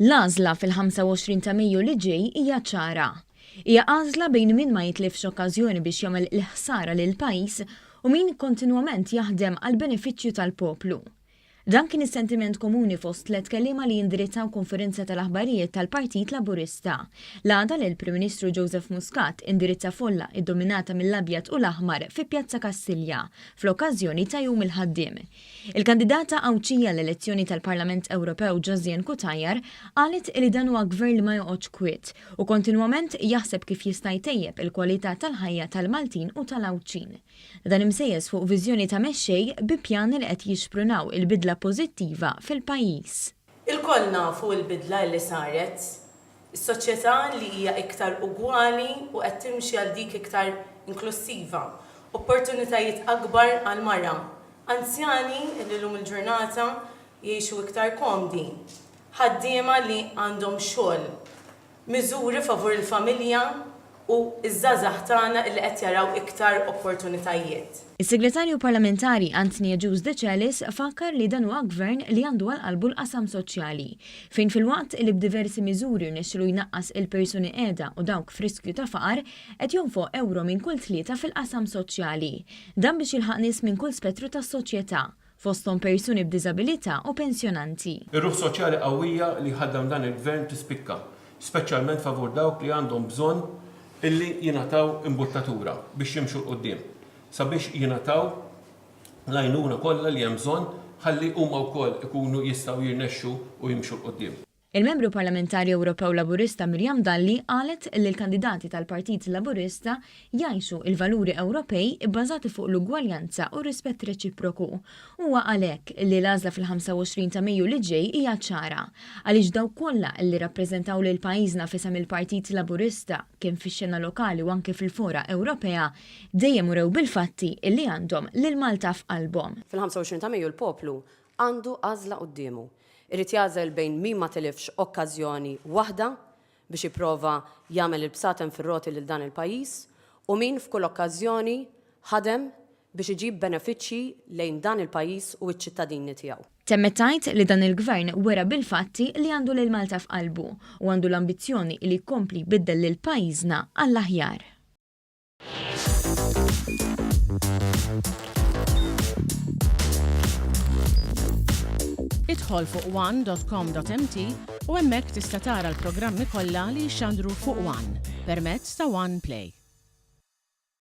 L-għażla fil-25 ta' Mejju li ġej hija ċara. Hija għażla bejn min ma jitlifx okkażjoni biex jagħmel l-ħsara lil pajjiż u min kontinwament jaħdem għal benefiċċju tal-poplu. Dan kien is-sentiment komuni fost tliet kelliema li jindirizzaw konferenza tal-aħbarijiet tal-Partit Laburista. L-għada li l-Prim Ministru Joseph Muscat indirizza folla iddominata mill-abjad u l-aħmar fi Pjazza Kastilja fl-okkażjoni ta' Jum il-Ħaddiem. Il-kandidata għawċija l-elezzjoni tal-Parlament Ewropew Josiane Cutajar qalet li dan huwa gvern li ma joqgħodx kwiet u kontinwament jaħseb kif jista' jtejjeb il-kwalità tal-ħajja tal-Maltin u tal-Awċin. Dan imsejjes fuq viżjoni ta' mexxej bi pjani li qed jixprunaw il-bidla pożittiva fil-pajjiż. Il-koll nafu l-bidla li saret, is-soċjetà li hija iktar ugwali u qed timxi għal dik iktar inklusiva, opportunitajiet akbar għal mara, anzjani li llum il-ġurnata jgħixu iktar komdi, ħaddiema li għandhom xogħol, miżuri favur il-familja u iż-żgħażagħ tagħna li qed jaraw iktar opportunitajiet. Is-Segretarju Parlamentari Anthony Gius De Celis fakkar li dan huwa gvern li għandu għal qalbu l-qasam soċjali, fejn fil-waqt li b'diversi miżuri rnexxielu jnaqqas il-persuni qiegħda u dawk f'riskju ta' faqar qed jonfoq euro minn kull tlieta fil-qasam soċjali. Dan biex jilħaq nies minn kull spettru tas-soċjetà, fosthom persuni b'diżabilità u pensjonanti. Ir-ruħ soċjali qawwija li ħaddem dan il-gvern tispikka, speċjalment favur dawk li għandhom bżonn illi jingħataw imbuttatura biex jimxu l-qoddim, sabiex jingħataw l-għajnuna kollha li hemm bżonn ħalli huma wkoll ikunu jistgħu jirnexxu u jimxu l-qoddim. Il-Membru Parlamentari Ewropew Laburista Miriam Dalli qalet li l-kandidati tal-Partit Laburista jgħixu il-valuri Ewropej bbażati fuq l-ugwaljanza u rispett reċiproku. Huwa għalhekk li l-għażla fil-25 ta' Mejju li ġej hija ċara, għaliex dawk kollha li rappreżentaw lil pajjiżna fisem il-Partit Laburista kien fix-xena lokali u anke fil-fora Ewropea dejjem urew bil-fatti li għandhom lil Malta f'qalbhom. Fil-25 ta' Mejju l-poplu għandu għażla qudiemu. Irrid jażel bejn min ma tilifx okkażjoni waħda biex jipprova jagħmel il-bsatem fir-roti lil dan il-pajjiż u min f'kull okkażjoni ħadem biex iġib benefiċċji lejn dan il-pajjiż u ċ-ċittadini tiegħu. Temmettajt li dan il-gvern wera bil-fatti li għandu lil Malta f'qalbu u għandu l-ambizzjoni li jkompli jbiddel lil pajjiżna għall-aħjar. Idħol fuq one.com.mt u hemmhekk tista' tara l-programmi kollha li jxandru fuq One permezz ta' One Play.